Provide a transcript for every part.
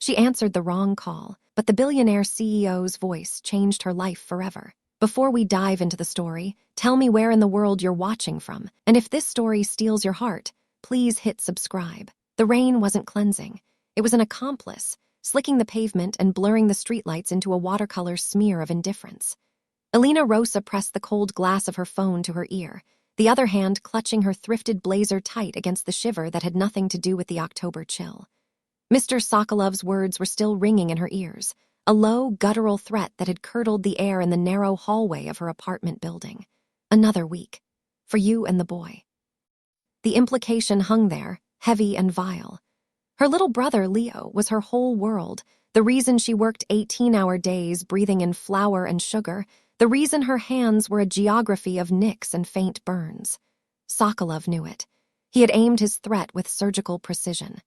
She answered the wrong call, but the billionaire CEO's voice changed her life forever. Before we dive into the story, tell me where in the world you're watching from, and if this story steals your heart, please hit subscribe. The rain wasn't cleansing. It was an accomplice, slicking the pavement and blurring the streetlights into a watercolor smear of indifference. Elena Rosa pressed the cold glass of her phone to her ear, the other hand clutching her thrifted blazer tight against the shiver that had nothing to do with the October chill. Mr. Sokolov's words were still ringing in her ears, a low, guttural threat that had curdled the air in the narrow hallway of her apartment building. Another week. For you and the boy. The implication hung there, heavy and vile. Her little brother, Leo, was her whole world, the reason she worked 18-hour days breathing in flour and sugar, the reason her hands were a geography of nicks and faint burns. Sokolov knew it. He had aimed his threat with surgical precision.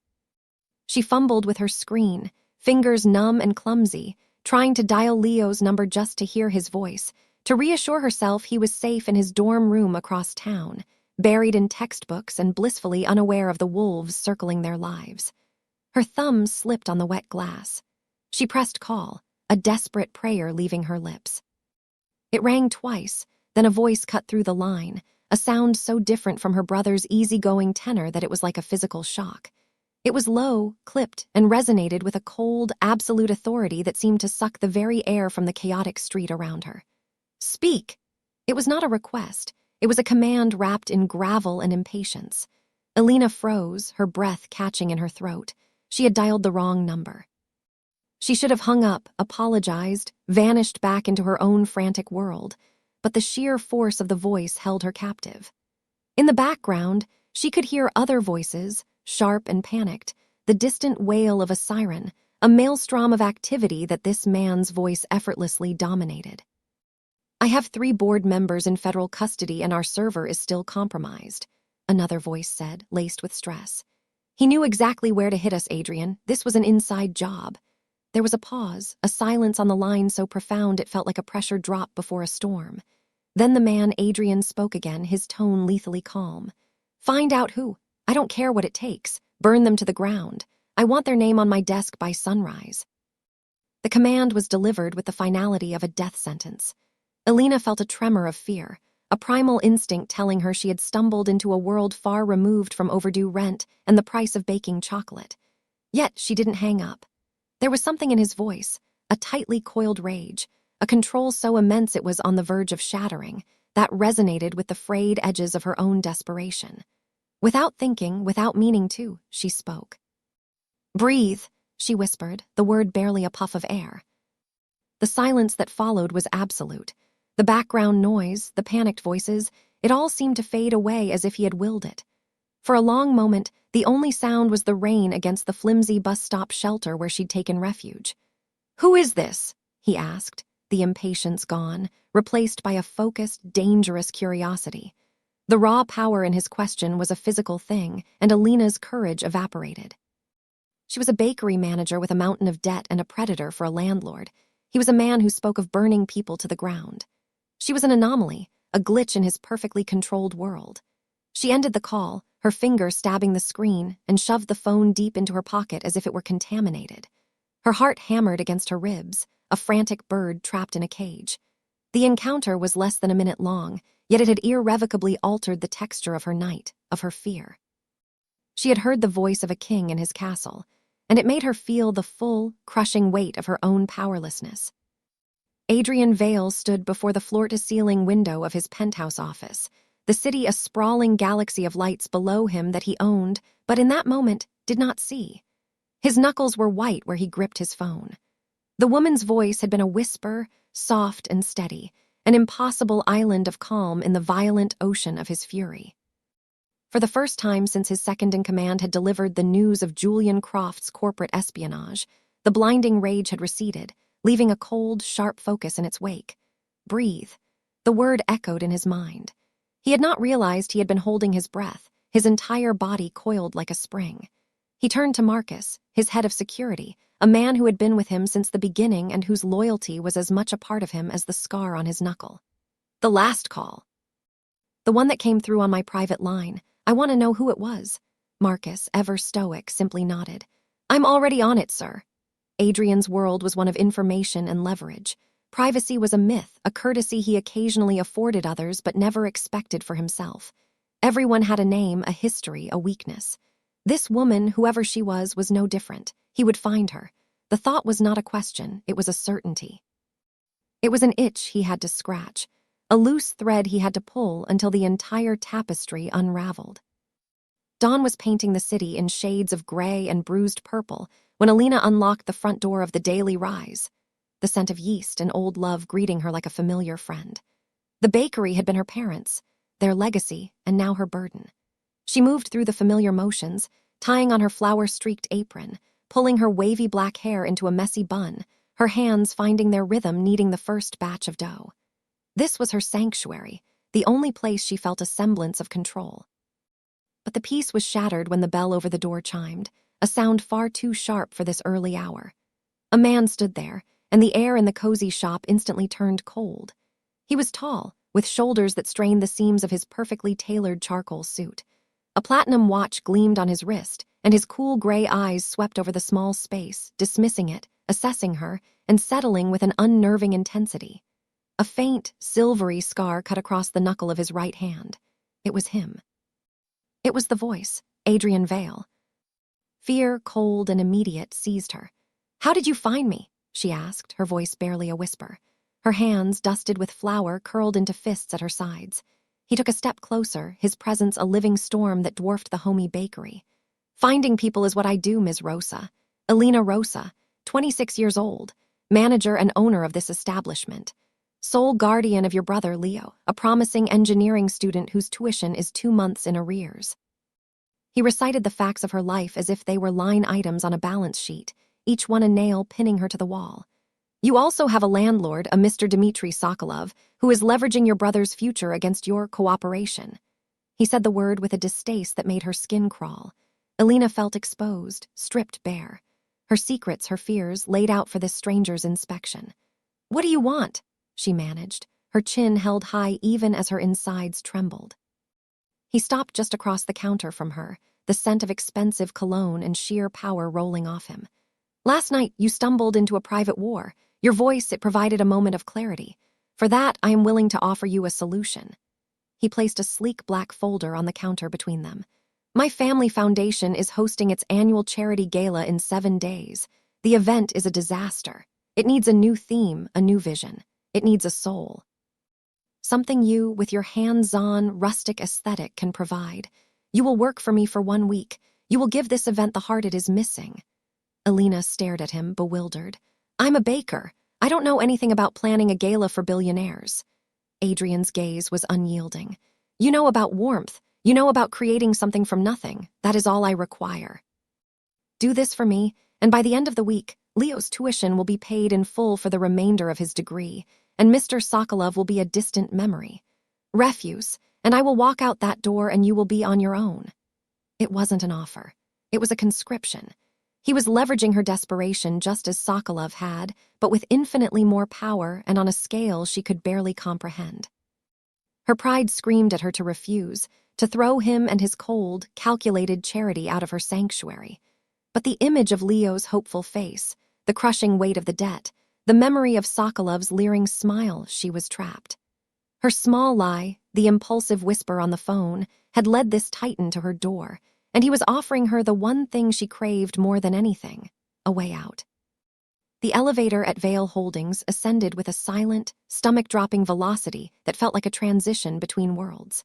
She fumbled with her screen, fingers numb and clumsy, trying to dial Leo's number just to hear his voice, to reassure herself he was safe in his dorm room across town, buried in textbooks and blissfully unaware of the wolves circling their lives. Her thumbs slipped on the wet glass. She pressed call, a desperate prayer leaving her lips. It rang twice, then a voice cut through the line, a sound so different from her brother's easygoing tenor that it was like a physical shock. It was low, clipped, and resonated with a cold, absolute authority that seemed to suck the very air from the chaotic street around her. Speak! It was not a request. It was a command wrapped in gravel and impatience. Elena froze, her breath catching in her throat. She had dialed the wrong number. She should have hung up, apologized, vanished back into her own frantic world, but the sheer force of the voice held her captive. In the background, she could hear other voices, sharp and panicked, the distant wail of a siren, a maelstrom of activity that this man's voice effortlessly dominated. I have 3 board members in federal custody and our server is still compromised, another voice said, laced with stress. He knew exactly where to hit us, Adrian. This was an inside job. There was a pause, a silence on the line so profound it felt like a pressure drop before a storm. Then the man, Adrian, spoke again, his tone lethally calm. Find out who. I don't care what it takes. Burn them to the ground. I want their name on my desk by sunrise. The command was delivered with the finality of a death sentence. Elena felt a tremor of fear, a primal instinct telling her she had stumbled into a world far removed from overdue rent and the price of baking chocolate. Yet she didn't hang up. There was something in his voice, a tightly coiled rage, a control so immense it was on the verge of shattering, that resonated with the frayed edges of her own desperation. Without thinking, without meaning to, she spoke. Breathe, she whispered, the word barely a puff of air. The silence that followed was absolute. The background noise, the panicked voices, it all seemed to fade away as if he had willed it. For a long moment, the only sound was the rain against the flimsy bus stop shelter where she'd taken refuge. Who is this? He asked, the impatience gone, replaced by a focused, dangerous curiosity. The raw power in his question was a physical thing, and Elena's courage evaporated. She was a bakery manager with a mountain of debt and a predator for a landlord. He was a man who spoke of burning people to the ground. She was an anomaly, a glitch in his perfectly controlled world. She ended the call, her finger stabbing the screen, and shoved the phone deep into her pocket as if it were contaminated. Her heart hammered against her ribs, a frantic bird trapped in a cage. The encounter was less than a minute long, yet it had irrevocably altered the texture of her night, of her fear. She had heard the voice of a king in his castle, and it made her feel the full, crushing weight of her own powerlessness. Adrian Vale stood before the floor-to-ceiling window of his penthouse office, the city a sprawling galaxy of lights below him that he owned, but in that moment did not see. His knuckles were white where he gripped his phone. The woman's voice had been a whisper, soft and steady, an impossible island of calm in the violent ocean of his fury. For the first time since his second-in-command had delivered the news of Julian Croft's corporate espionage, the blinding rage had receded, leaving a cold, sharp focus in its wake. Breathe. The word echoed in his mind. He had not realized he had been holding his breath, his entire body coiled like a spring. He turned to Marcus, his head of security, a man who had been with him since the beginning and whose loyalty was as much a part of him as the scar on his knuckle. The last call. The one that came through on my private line. I want to know who it was. Marcus, ever stoic, simply nodded. I'm already on it, sir. Adrian's world was one of information and leverage. Privacy was a myth, a courtesy he occasionally afforded others but never expected for himself. Everyone had a name, a history, a weakness. This woman, whoever she was no different. He would find her. The thought was not a question, it was a certainty. It was an itch he had to scratch, a loose thread he had to pull until the entire tapestry unraveled. Dawn was painting the city in shades of gray and bruised purple when Alina unlocked the front door of the Daily Rise, the scent of yeast and old love greeting her like a familiar friend. The bakery had been her parents', their legacy, and now her burden. She moved through the familiar motions, tying on her flower-streaked apron, pulling her wavy black hair into a messy bun, her hands finding their rhythm kneading the first batch of dough. This was her sanctuary, the only place she felt a semblance of control. But the peace was shattered when the bell over the door chimed, a sound far too sharp for this early hour. A man stood there, and the air in the cozy shop instantly turned cold. He was tall, with shoulders that strained the seams of his perfectly tailored charcoal suit. A platinum watch gleamed on his wrist, and his cool gray eyes swept over the small space, dismissing it, assessing her, and settling with an unnerving intensity. A faint, silvery scar cut across the knuckle of his right hand. It was him. It was the voice, Adrian Vale. Fear, cold and immediate, seized her. "How did you find me?" she asked, her voice barely a whisper. Her hands, dusted with flour, curled into fists at her sides. He took a step closer, his presence a living storm that dwarfed the homey bakery. "Finding people is what I do, Ms. Rosa. Alina Rosa, 26 years old, manager and owner of this establishment. Sole guardian of your brother, Leo, a promising engineering student whose tuition is 2 months in arrears." He recited the facts of her life as if they were line items on a balance sheet, each one a nail pinning her to the wall. "You also have a landlord, a Mr. Dmitry Sokolov, who is leveraging your brother's future against your cooperation." He said the word with a distaste that made her skin crawl. Alina felt exposed, stripped bare. Her secrets, her fears, laid out for this stranger's inspection. "What do you want?" she managed, her chin held high even as her insides trembled. He stopped just across the counter from her, the scent of expensive cologne and sheer power rolling off him. "Last night, you stumbled into a private war. Your voice, it provided a moment of clarity. For that, I am willing to offer you a solution." He placed a sleek black folder on the counter between them. "My family foundation is hosting its annual charity gala in 7 days. The event is a disaster. It needs a new theme, a new vision. It needs a soul. Something you, with your hands-on, rustic aesthetic, can provide. You will work for me for 1 week. You will give this event the heart it is missing." Alina stared at him, bewildered. "I'm a baker. I don't know anything about planning a gala for billionaires." Adrian's gaze was unyielding. "You know about warmth. You know about creating something from nothing. That is all I require. Do this for me, and by the end of the week, Leo's tuition will be paid in full for the remainder of his degree, and Mr. Sokolov will be a distant memory. Refuse, and I will walk out that door and you will be on your own." It wasn't an offer. It was a conscription. He was leveraging her desperation just as Sokolov had, but with infinitely more power and on a scale she could barely comprehend. Her pride screamed at her to refuse, to throw him and his cold, calculated charity out of her sanctuary. But the image of Leo's hopeful face, the crushing weight of the debt, the memory of Sokolov's leering smile, she was trapped. Her small lie, the impulsive whisper on the phone, had led this titan to her door, and he was offering her the one thing she craved more than anything, a way out. The elevator at Vale Holdings ascended with a silent, stomach-dropping velocity that felt like a transition between worlds.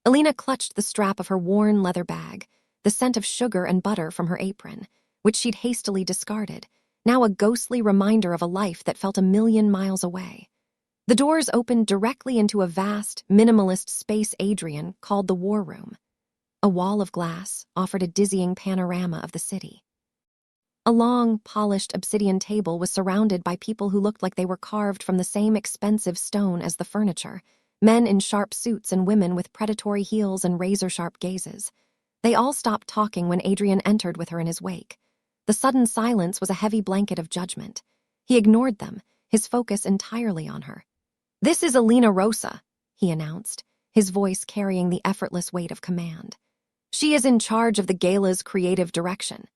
Alina clutched the strap of her worn leather bag, the scent of sugar and butter from her apron, which she'd hastily discarded, now a ghostly reminder of a life that felt 1,000,000 miles away. The doors opened directly into a vast, minimalist space Adrian called the War Room. A wall of glass offered a dizzying panorama of the city. A long, polished obsidian table was surrounded by people who looked like they were carved from the same expensive stone as the furniture, men in sharp suits and women with predatory heels and razor-sharp gazes. They all stopped talking when Adrian entered with her in his wake. The sudden silence was a heavy blanket of judgment. He ignored them, his focus entirely on her. "This is Alina Rosa," he announced, his voice carrying the effortless weight of command. "She is in charge of the gala's creative direction.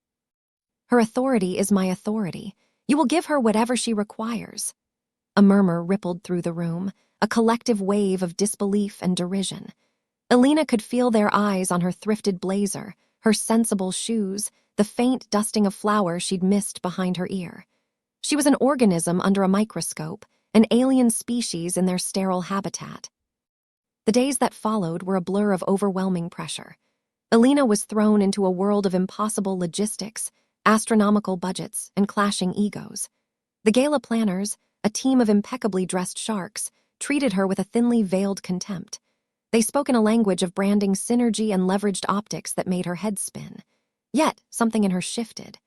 Her authority is my authority. You will give her whatever she requires." A murmur rippled through the room, a collective wave of disbelief and derision. Alina could feel their eyes on her thrifted blazer, her sensible shoes, the faint dusting of flour she'd missed behind her ear. She was an organism under a microscope, an alien species in their sterile habitat. The days that followed were a blur of overwhelming pressure. Alina was thrown into a world of impossible logistics, astronomical budgets, and clashing egos. The gala planners, a team of impeccably dressed sharks, treated her with a thinly veiled contempt. They spoke in a language of branding synergy and leveraged optics that made her head spin. Yet, something in her shifted.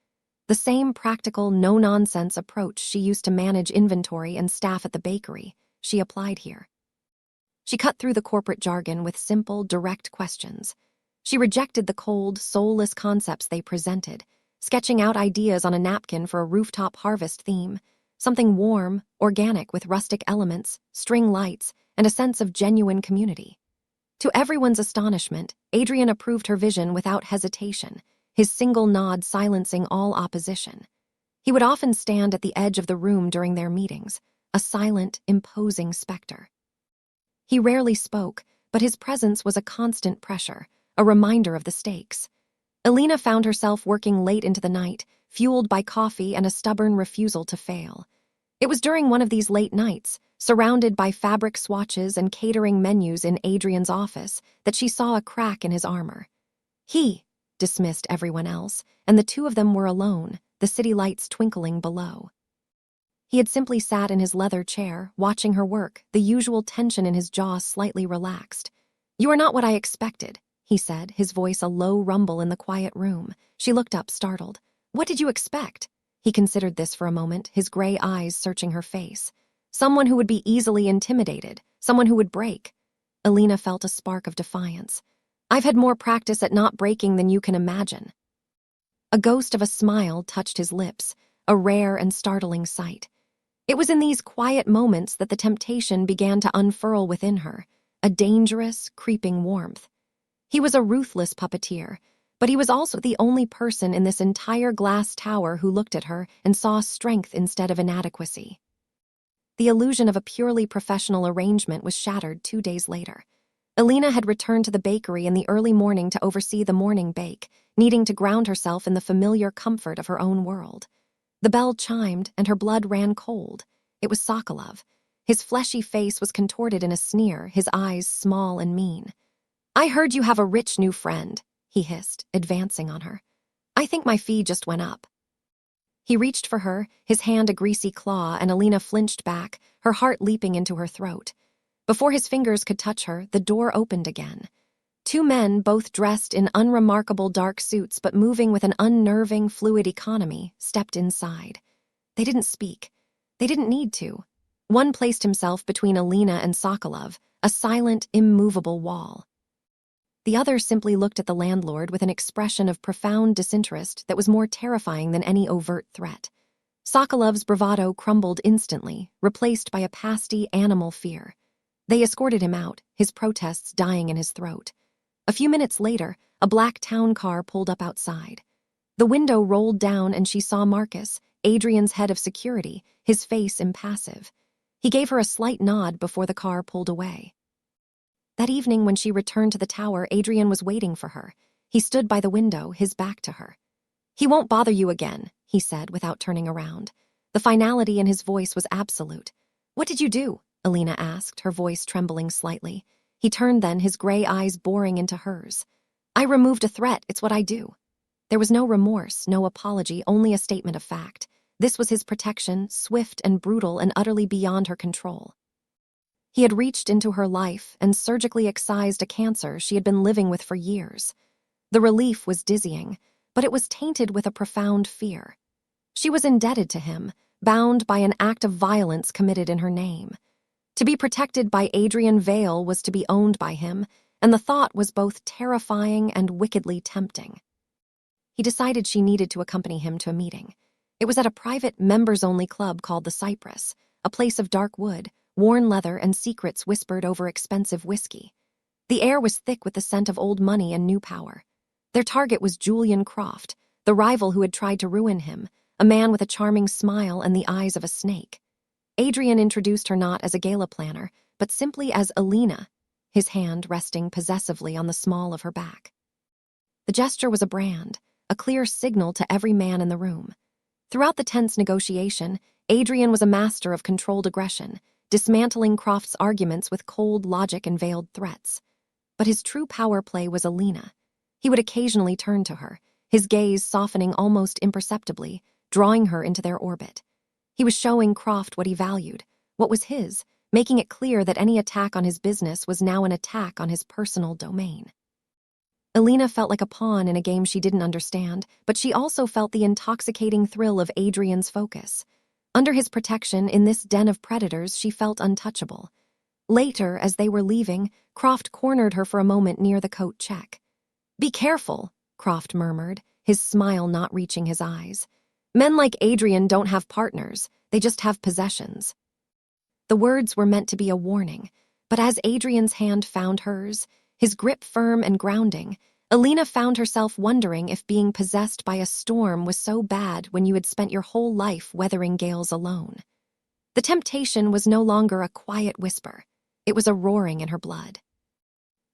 The same practical, no-nonsense approach she used to manage inventory and staff at the bakery, she applied here. She cut through the corporate jargon with simple, direct questions. She rejected the cold, soulless concepts they presented, sketching out ideas on a napkin for a rooftop harvest theme, something warm, organic with rustic elements, string lights, and a sense of genuine community. To everyone's astonishment, Adrian approved her vision without hesitation, his single nod silencing all opposition. He would often stand at the edge of the room during their meetings, a silent, imposing specter. He rarely spoke, but his presence was a constant pressure, a reminder of the stakes. Alina found herself working late into the night, fueled by coffee and a stubborn refusal to fail. It was during one of these late nights, surrounded by fabric swatches and catering menus in Adrian's office, that she saw a crack in his armor. He dismissed everyone else, and the two of them were alone, the city lights twinkling below. He had simply sat in his leather chair, watching her work, the usual tension in his jaw slightly relaxed. "You are not what I expected," he said, his voice a low rumble in the quiet room. She looked up, startled. "What did you expect?" He considered this for a moment, his gray eyes searching her face. Someone who would be easily intimidated, someone who would break. Alina felt a spark of defiance. "I've had more practice at not breaking than you can imagine." A ghost of a smile touched his lips, a rare and startling sight. It was in these quiet moments that the temptation began to unfurl within her, a dangerous, creeping warmth. He was a ruthless puppeteer, but he was also the only person in this entire glass tower who looked at her and saw strength instead of inadequacy. The illusion of a purely professional arrangement was shattered 2 days later. Alina had returned to the bakery in the early morning to oversee the morning bake, needing to ground herself in the familiar comfort of her own world. The bell chimed, and her blood ran cold. It was Sokolov. His fleshy face was contorted in a sneer, his eyes small and mean. "I heard you have a rich new friend," he hissed, advancing on her. "I think my fee just went up." He reached for her, his hand a greasy claw, and Alina flinched back, her heart leaping into her throat. Before his fingers could touch her, the door opened again. 2 men, both dressed in unremarkable dark suits but moving with an unnerving, fluid economy, stepped inside. They didn't speak. They didn't need to. One placed himself between Alina and Sokolov, a silent, immovable wall. The other simply looked at the landlord with an expression of profound disinterest that was more terrifying than any overt threat. Sokolov's bravado crumbled instantly, replaced by a pasty, animal fear. They escorted him out, his protests dying in his throat. A few minutes later, a black town car pulled up outside. The window rolled down and she saw Marcus, Adrian's head of security, his face impassive. He gave her a slight nod before the car pulled away. That evening when she returned to the tower, Adrian was waiting for her. He stood by the window, his back to her. "He won't bother you again," he said without turning around. The finality in his voice was absolute. "What did you do?" Alina asked, her voice trembling slightly. He turned then, his gray eyes boring into hers. "I removed a threat, it's what I do." There was no remorse, no apology, only a statement of fact. This was his protection, swift and brutal and utterly beyond her control. He had reached into her life and surgically excised a cancer she had been living with for years. The relief was dizzying, but it was tainted with a profound fear. She was indebted to him, bound by an act of violence committed in her name. To be protected by Adrian Vale was to be owned by him, and the thought was both terrifying and wickedly tempting. He decided she needed to accompany him to a meeting. It was at a private, members-only club called the Cypress, a place of dark wood, worn leather, and secrets whispered over expensive whiskey. The air was thick with the scent of old money and new power. Their target was Julian Croft, the rival who had tried to ruin him, a a man with a charming smile and the eyes of a snake. Adrian introduced her not as a gala planner, but simply as Alina, his hand resting possessively on the small of her back. The gesture was a brand, a clear signal to every man in the room. Throughout the tense negotiation, Adrian was a master of controlled aggression, dismantling Croft's arguments with cold logic and veiled threats. But his true power play was Alina. He would occasionally turn to her, his gaze softening almost imperceptibly, drawing her into their orbit. He was showing Croft what he valued, what was his, making it clear that any attack on his business was now an attack on his personal domain. Alina felt like a pawn in a game she didn't understand, but she also felt the intoxicating thrill of Adrian's focus. Under his protection, in this den of predators, she felt untouchable. Later, as they were leaving, Croft cornered her for a moment near the coat check. "Be careful," Croft murmured, his smile not reaching his eyes. "Men like Adrian don't have partners, they just have possessions." The words were meant to be a warning, but as Adrian's hand found hers, his grip firm and grounding, Alina found herself wondering if being possessed by a storm was so bad when you had spent your whole life weathering gales alone. The temptation was no longer a quiet whisper. It was a roaring in her blood.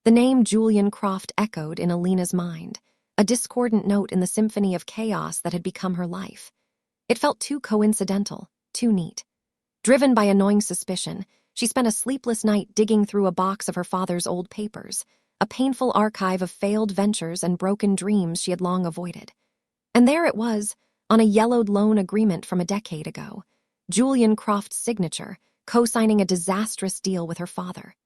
The name Julian Croft echoed in Alina's mind, a discordant note in the symphony of chaos that had become her life. It felt too coincidental, too neat. Driven by annoying suspicion, she spent a sleepless night digging through a box of her father's old papers, a painful archive of failed ventures and broken dreams she had long avoided. And there it was, on a yellowed loan agreement from a decade ago, Julian Croft's signature, co-signing a disastrous deal with her father.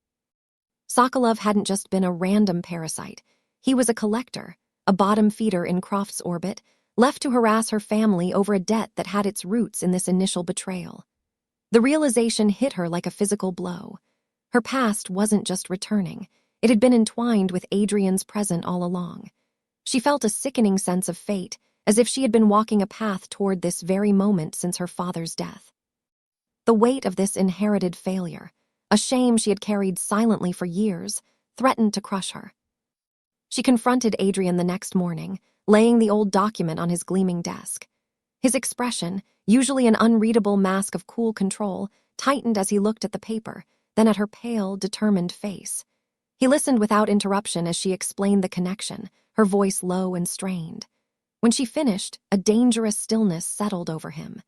Sokolov hadn't just been a random parasite. He was a collector, a bottom feeder in Croft's orbit, left to harass her family over a debt that had its roots in this initial betrayal. The realization hit her like a physical blow. Her past wasn't just returning. It had been entwined with Adrian's present all along. She felt a sickening sense of fate, as if she had been walking a path toward this very moment since her father's death. The weight of this inherited failure, a shame she had carried silently for years, threatened to crush her. She confronted Adrian the next morning, laying the old document on his gleaming desk. His expression, usually an unreadable mask of cool control, tightened as he looked at the paper, then at her pale, determined face. He listened without interruption as she explained the connection, her voice low and strained. When she finished, a dangerous stillness settled over him.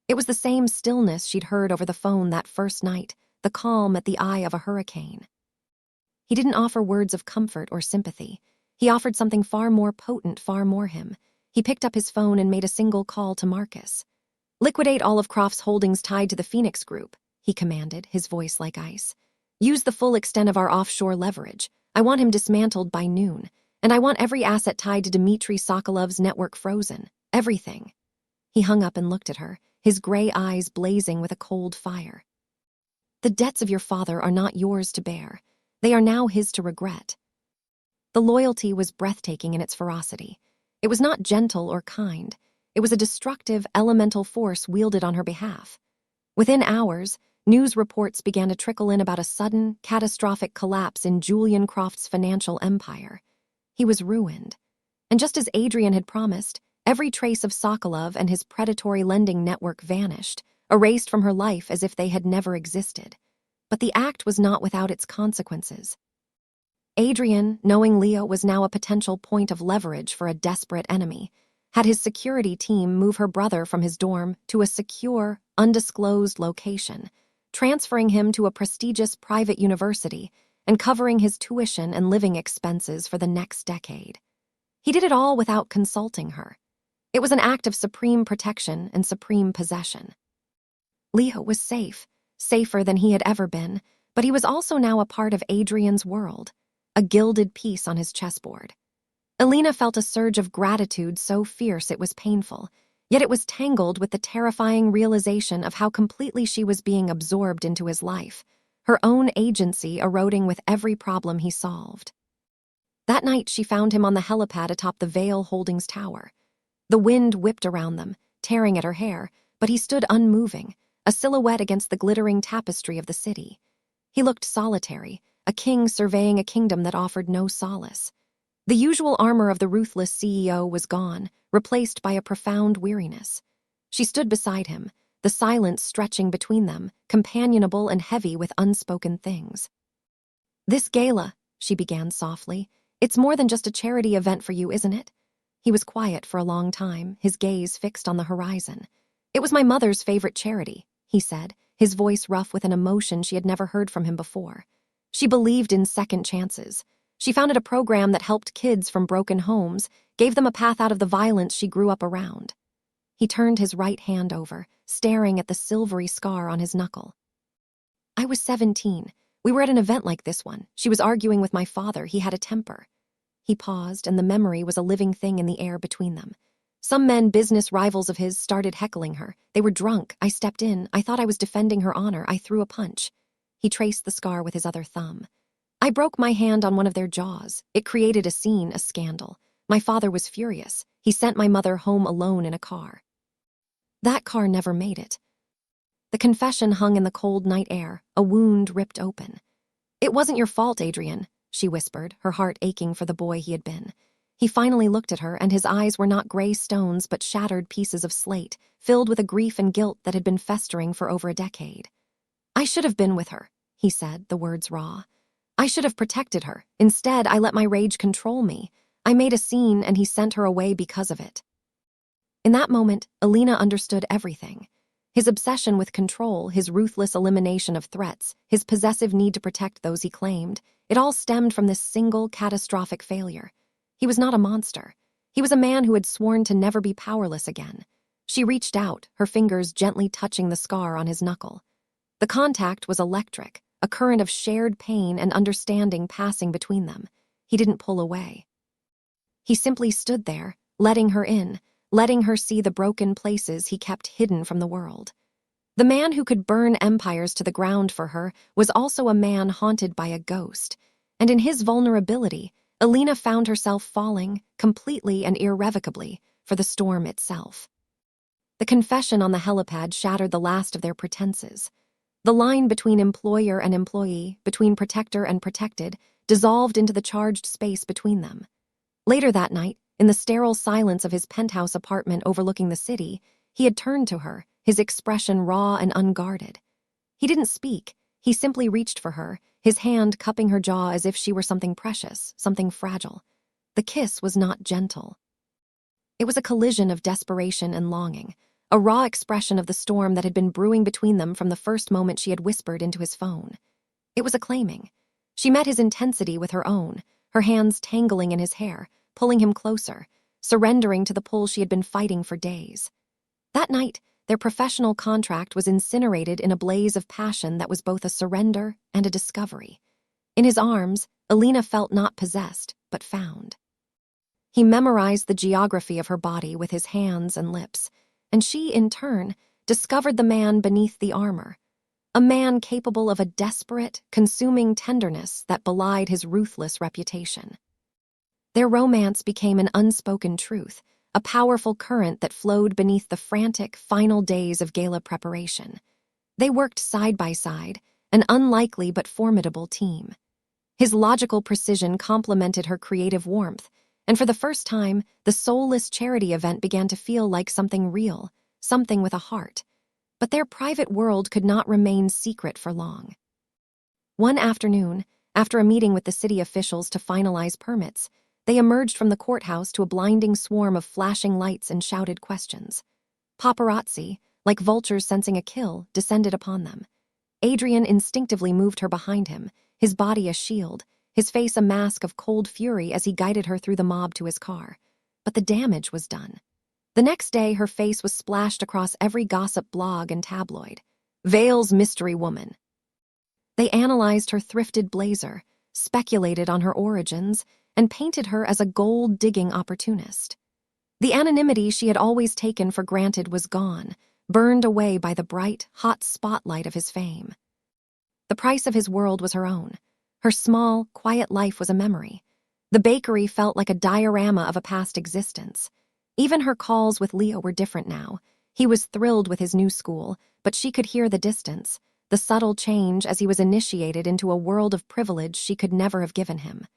It was the same stillness she'd heard over the phone that first night, the calm at the eye of a hurricane. He didn't offer words of comfort or sympathy. He offered something far more potent, far more him. He picked up his phone and made a single call to Marcus. "Liquidate all of Croft's holdings tied to the Phoenix Group," he commanded, his voice like ice. "Use the full extent of our offshore leverage. I want him dismantled by noon. And I want every asset tied to Dmitry Sokolov's network frozen. Everything." He hung up and looked at her, his gray eyes blazing with a cold fire. "The debts of your father are not yours to bear. They are now his to regret." The loyalty was breathtaking in its ferocity. It was not gentle or kind. It was a destructive, elemental force wielded on her behalf. Within hours, news reports began to trickle in about a sudden, catastrophic collapse in Julian Croft's financial empire. He was ruined. And just as Adrian had promised, every trace of Sokolov and his predatory lending network vanished, erased from her life as if they had never existed. But the act was not without its consequences. Adrian, knowing Leo was now a potential point of leverage for a desperate enemy, had his security team move her brother from his dorm to a secure, undisclosed location, transferring him to a prestigious private university and covering his tuition and living expenses for the next decade. He did it all without consulting her. It was an act of supreme protection and supreme possession. Leo was safe, safer than he had ever been, but he was also now a part of Adrian's world, a gilded piece on his chessboard. Alina felt a surge of gratitude so fierce it was painful, yet it was tangled with the terrifying realization of how completely she was being absorbed into his life, her own agency eroding with every problem he solved. That night she found him on the helipad atop the Vale Holdings Tower. The wind whipped around them, tearing at her hair, but he stood unmoving, a silhouette against the glittering tapestry of the city. He looked solitary, a king surveying a kingdom that offered no solace. The usual armor of the ruthless CEO was gone, replaced by a profound weariness. She stood beside him, the silence stretching between them, companionable and heavy with unspoken things. "This gala," she began softly, "it's more than just a charity event for you, isn't it?" He was quiet for a long time, his gaze fixed on the horizon. "It was my mother's favorite charity," he said, his voice rough with an emotion she had never heard from him before. "She believed in second chances. She founded a program that helped kids from broken homes, gave them a path out of the violence she grew up around." He turned his right hand over, staring at the silvery scar on his knuckle. "I was 17. We were at an event like this one. She was arguing with my father. He had a temper." He paused, and the memory was a living thing in the air between them. "Some men, business rivals of his, started heckling her. They were drunk. I stepped in. I thought I was defending her honor. I threw a punch." He traced the scar with his other thumb. "I broke my hand on one of their jaws. It created a scene, a scandal. My father was furious. He sent my mother home alone in a car. That car never made it." The confession hung in the cold night air, a wound ripped open. "It wasn't your fault, Adrian," she whispered, her heart aching for the boy he had been. He finally looked at her, and his eyes were not gray stones but shattered pieces of slate, filled with a grief and guilt that had been festering for over a decade. "I should have been with her," he said, the words raw. "I should have protected her. Instead, I let my rage control me. I made a scene, and he sent her away because of it." In that moment, Alina understood everything. His obsession with control, his ruthless elimination of threats, his possessive need to protect those he claimed, it all stemmed from this single, catastrophic failure. He was not a monster. He was a man who had sworn to never be powerless again. She reached out, her fingers gently touching the scar on his knuckle. The contact was electric, a current of shared pain and understanding passing between them. He didn't pull away. He simply stood there, letting her in, letting her see the broken places he kept hidden from the world. The man who could burn empires to the ground for her was also a man haunted by a ghost, and in his vulnerability, Alina found herself falling, completely and irrevocably, for the storm itself. The confession on the helipad shattered the last of their pretenses. The line between employer and employee, between protector and protected, dissolved into the charged space between them. Later that night, in the sterile silence of his penthouse apartment overlooking the city, he had turned to her, his expression raw and unguarded. He didn't speak. He simply reached for her, his hand cupping her jaw as if she were something precious, something fragile. The kiss was not gentle. It was a collision of desperation and longing, a raw expression of the storm that had been brewing between them from the first moment she had whispered into his phone. It was a claiming. She met his intensity with her own, her hands tangling in his hair, pulling him closer, surrendering to the pull she had been fighting for days. That night, their professional contract was incinerated in a blaze of passion that was both a surrender and a discovery. In his arms, Alina felt not possessed, but found. He memorized the geography of her body with his hands and lips, and she, in turn, discovered the man beneath the armor, a man capable of a desperate, consuming tenderness that belied his ruthless reputation. Their romance became an unspoken truth, a powerful current that flowed beneath the frantic, final days of gala preparation. They worked side by side, an unlikely but formidable team. His logical precision complemented her creative warmth, and for the first time, the soulless charity event began to feel like something real, something with a heart. But their private world could not remain secret for long. One afternoon, after a meeting with the city officials to finalize permits, they emerged from the courthouse to a blinding swarm of flashing lights and shouted questions. Paparazzi, like vultures sensing a kill, descended upon them. Adrian instinctively moved her behind him, his body a shield, his face a mask of cold fury as he guided her through the mob to his car. But the damage was done. The next day, her face was splashed across every gossip blog and tabloid. Vale's mystery woman. They analyzed her thrifted blazer, speculated on her origins, and painted her as a gold-digging opportunist. The anonymity she had always taken for granted was gone, burned away by the bright, hot spotlight of his fame. The price of his world was her own. Her small, quiet life was a memory. The bakery felt like a diorama of a past existence. Even her calls with Leo were different now. He was thrilled with his new school, but she could hear the distance, the subtle change as he was initiated into a world of privilege she could never have given him.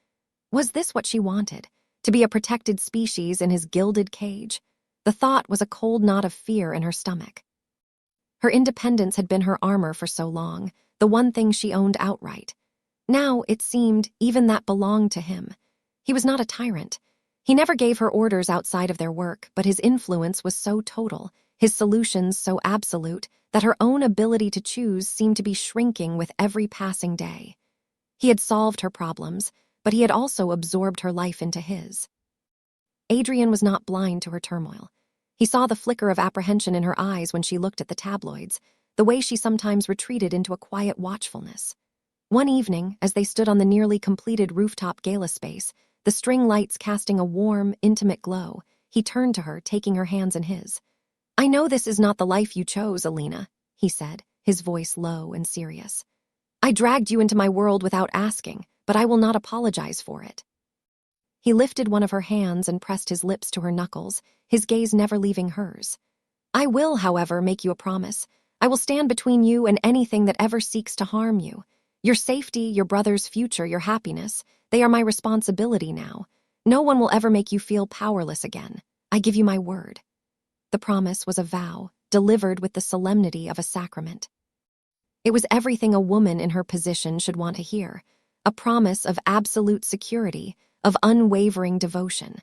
Was this what she wanted? To be a protected species in his gilded cage? The thought was a cold knot of fear in her stomach. Her independence had been her armor for so long, the one thing she owned outright. Now, it seemed, even that belonged to him. He was not a tyrant. He never gave her orders outside of their work, but his influence was so total, his solutions so absolute, that her own ability to choose seemed to be shrinking with every passing day. He had solved her problems, but he had also absorbed her life into his. Adrian was not blind to her turmoil. He saw the flicker of apprehension in her eyes when she looked at the tabloids, the way she sometimes retreated into a quiet watchfulness. One evening, as they stood on the nearly completed rooftop gala space, the string lights casting a warm, intimate glow, he turned to her, taking her hands in his. "I know this is not the life you chose, Alina," he said, his voice low and serious. "I dragged you into my world without asking, but I will not apologize for it." He lifted one of her hands and pressed his lips to her knuckles, his gaze never leaving hers. "I will, however, make you a promise. I will stand between you and anything that ever seeks to harm you. Your safety, your brother's future, your happiness, they are my responsibility now. No one will ever make you feel powerless again. I give you my word." The promise was a vow, delivered with the solemnity of a sacrament. It was everything a woman in her position should want to hear, a promise of absolute security, of unwavering devotion.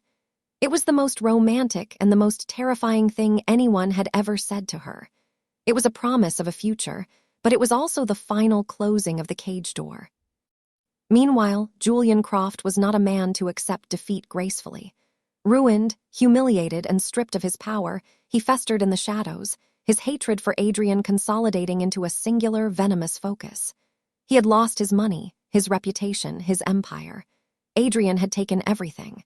It was the most romantic and the most terrifying thing anyone had ever said to her. It was a promise of a future, but it was also the final closing of the cage door. Meanwhile, Julian Croft was not a man to accept defeat gracefully. Ruined, humiliated, and stripped of his power, he festered in the shadows, his hatred for Adrian consolidating into a singular, venomous focus. He had lost his money, his reputation, his empire. Adrian had taken everything.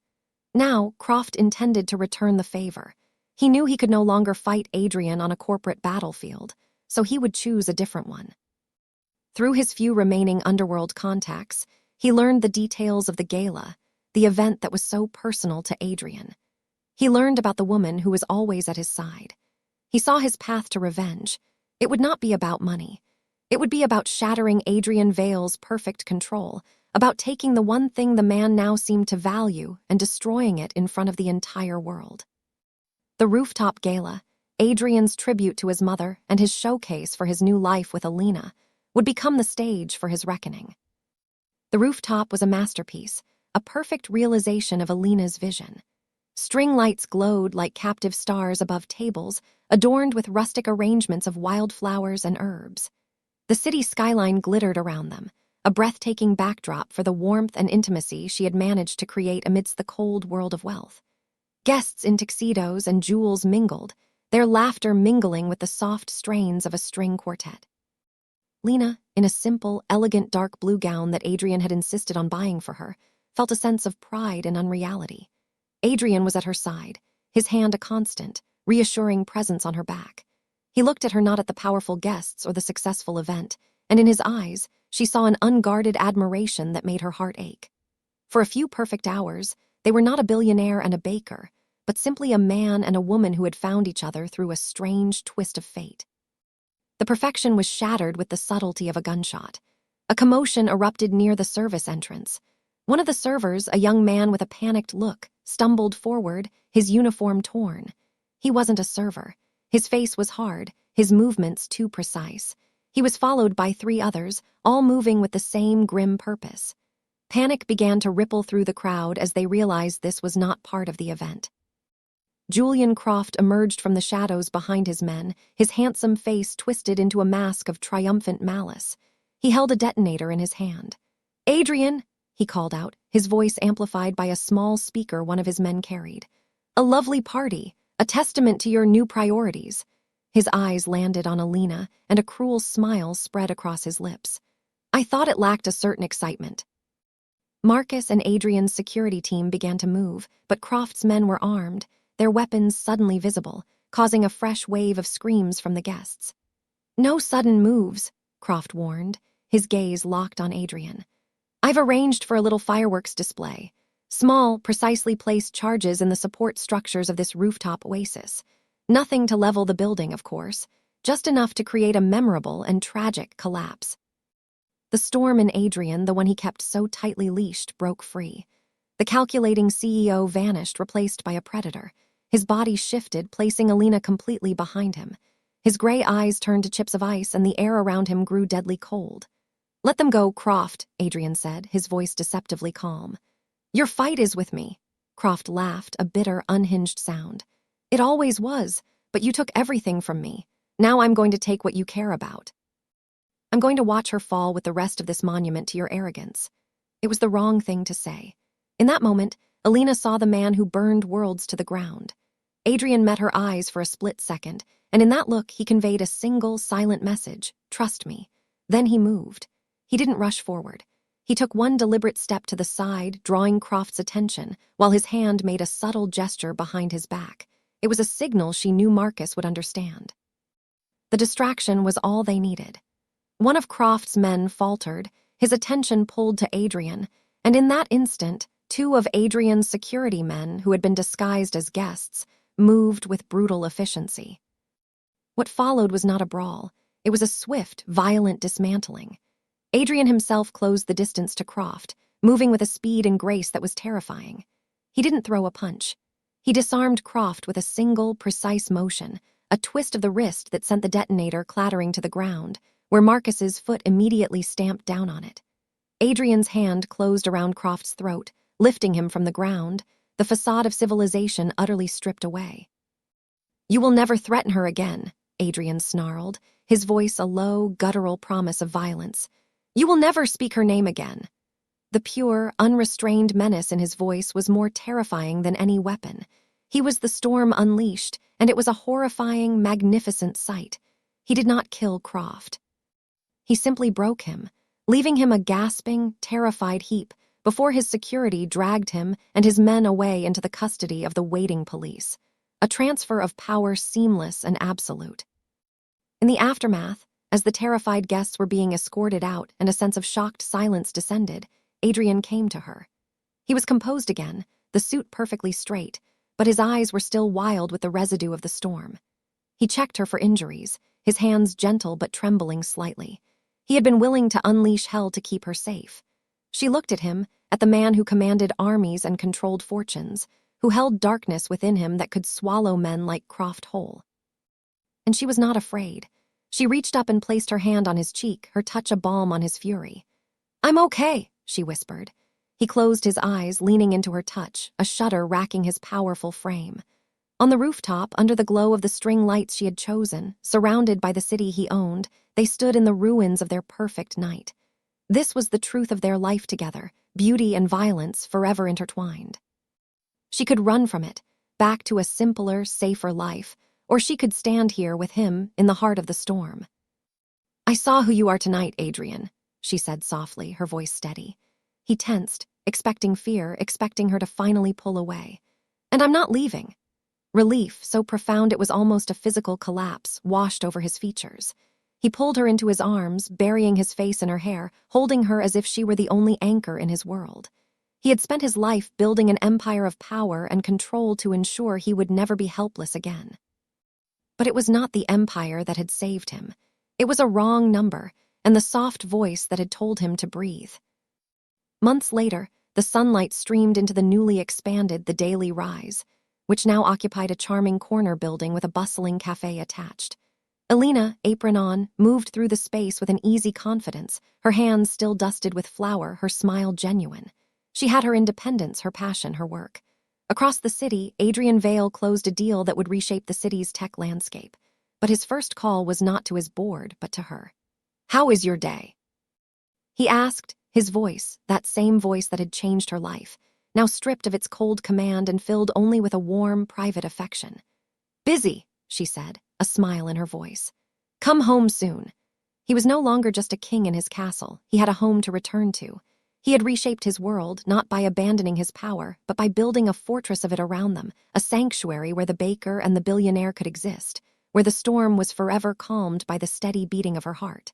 Now, Croft intended to return the favor. He knew he could no longer fight Adrian on a corporate battlefield, so he would choose a different one. Through his few remaining underworld contacts, he learned the details of the gala, the event that was so personal to Adrian. He learned about the woman who was always at his side. He saw his path to revenge. It would not be about money. It would be about shattering Adrian Vale's perfect control, about taking the one thing the man now seemed to value and destroying it in front of the entire world. The rooftop gala, Adrian's tribute to his mother and his showcase for his new life with Alina, would become the stage for his reckoning. The rooftop was a masterpiece, a perfect realization of Alina's vision. String lights glowed like captive stars above tables, adorned with rustic arrangements of wildflowers and herbs. The city skyline glittered around them, a breathtaking backdrop for the warmth and intimacy she had managed to create amidst the cold world of wealth. Guests in tuxedos and jewels mingled, their laughter mingling with the soft strains of a string quartet. Lena, in a simple, elegant dark blue gown that Adrian had insisted on buying for her, felt a sense of pride and unreality. Adrian was at her side, his hand a constant, reassuring presence on her back. He looked at her not at the powerful guests or the successful event, and in his eyes, she saw an unguarded admiration that made her heart ache. For a few perfect hours, they were not a billionaire and a baker, but simply a man and a woman who had found each other through a strange twist of fate. The perfection was shattered with the subtlety of a gunshot. A commotion erupted near the service entrance. One of the servers, a young man with a panicked look, stumbled forward, his uniform torn. He wasn't a server. His face was hard, his movements too precise. He was followed by 3 others, all moving with the same grim purpose. Panic began to ripple through the crowd as they realized this was not part of the event. Julian Croft emerged from the shadows behind his men, his handsome face twisted into a mask of triumphant malice. He held a detonator in his hand. "Adrian," he called out, his voice amplified by a small speaker one of his men carried. "A lovely party, a testament to your new priorities." His eyes landed on Alina, and a cruel smile spread across his lips. "I thought it lacked a certain excitement." Marcus and Adrian's security team began to move, but Croft's men were armed, their weapons suddenly visible, causing a fresh wave of screams from the guests. "No sudden moves," Croft warned, his gaze locked on Adrian. "I've arranged for a little fireworks display. Small, precisely placed charges in the support structures of this rooftop oasis. Nothing to level the building, of course, just enough to create a memorable and tragic collapse." The storm in Adrian, the one he kept so tightly leashed, broke free. The calculating CEO vanished, replaced by a predator. His body shifted, placing Alina completely behind him. His gray eyes turned to chips of ice, and the air around him grew deadly cold. "Let them go, Croft," Adrian said, his voice deceptively calm. "Your fight is with me." Croft laughed, a bitter, unhinged sound. "It always was, but you took everything from me. Now I'm going to take what you care about. I'm going to watch her fall with the rest of this monument to your arrogance." It was the wrong thing to say. In that moment, Alina saw the man who burned worlds to the ground. Adrian met her eyes for a split second, and in that look he conveyed a single, silent message: "Trust me." Then he moved. He didn't rush forward. He took one deliberate step to the side, drawing Croft's attention, while his hand made a subtle gesture behind his back. It was a signal she knew Marcus would understand. The distraction was all they needed. One of Croft's men faltered, his attention pulled to Adrian, and in that instant, two of Adrian's security men, who had been disguised as guests, moved with brutal efficiency. What followed was not a brawl. It was a swift, violent dismantling. Adrian himself closed the distance to Croft, moving with a speed and grace that was terrifying. He didn't throw a punch. He disarmed Croft with a single, precise motion, a twist of the wrist that sent the detonator clattering to the ground, where Marcus's foot immediately stamped down on it. Adrian's hand closed around Croft's throat, lifting him from the ground, the facade of civilization utterly stripped away. "You will never threaten her again," Adrian snarled, his voice a low, guttural promise of violence. "You will never speak her name again." The pure, unrestrained menace in his voice was more terrifying than any weapon. He was the storm unleashed, and it was a horrifying, magnificent sight. He did not kill Croft. He simply broke him, leaving him a gasping, terrified heap before his security dragged him and his men away into the custody of the waiting police, a transfer of power seamless and absolute. In the aftermath, as the terrified guests were being escorted out and a sense of shocked silence descended, Adrian came to her. He was composed again, the suit perfectly straight, but his eyes were still wild with the residue of the storm. He checked her for injuries, his hands gentle but trembling slightly. He had been willing to unleash hell to keep her safe. She looked at him, at the man who commanded armies and controlled fortunes, who held darkness within him that could swallow men like Croft whole. And she was not afraid. She reached up and placed her hand on his cheek, her touch a balm on his fury. "I'm okay," she whispered. He closed his eyes, leaning into her touch, a shudder racking his powerful frame. On the rooftop, under the glow of the string lights she had chosen, surrounded by the city he owned, they stood in the ruins of their perfect night. This was the truth of their life together, beauty and violence forever intertwined. She could run from it, back to a simpler, safer life, or she could stand here with him in the heart of the storm. "I saw who you are tonight, Adrian," she said softly, her voice steady. He tensed, expecting fear, expecting her to finally pull away. "And I'm not leaving." Relief, so profound it was almost a physical collapse, washed over his features. He pulled her into his arms, burying his face in her hair, holding her as if she were the only anchor in his world. He had spent his life building an empire of power and control to ensure he would never be helpless again. But it was not the empire that had saved him. It was a wrong number, and the soft voice that had told him to breathe. Months later, the sunlight streamed into the newly expanded The Daily Rise, which now occupied a charming corner building with a bustling cafe attached. Alina, apron on, moved through the space with an easy confidence, her hands still dusted with flour, her smile genuine. She had her independence, her passion, her work. Across the city, Adrian Vale closed a deal that would reshape the city's tech landscape. But his first call was not to his board, but to her. "How is your day?" He asked, his voice, that same voice that had changed her life, now stripped of its cold command and filled only with a warm, private affection. "Busy," she said, a smile in her voice. "Come home soon." He was no longer just a king in his castle. He had a home to return to. He had reshaped his world, not by abandoning his power, but by building a fortress of it around them, a sanctuary where the baker and the billionaire could exist, where the storm was forever calmed by the steady beating of her heart.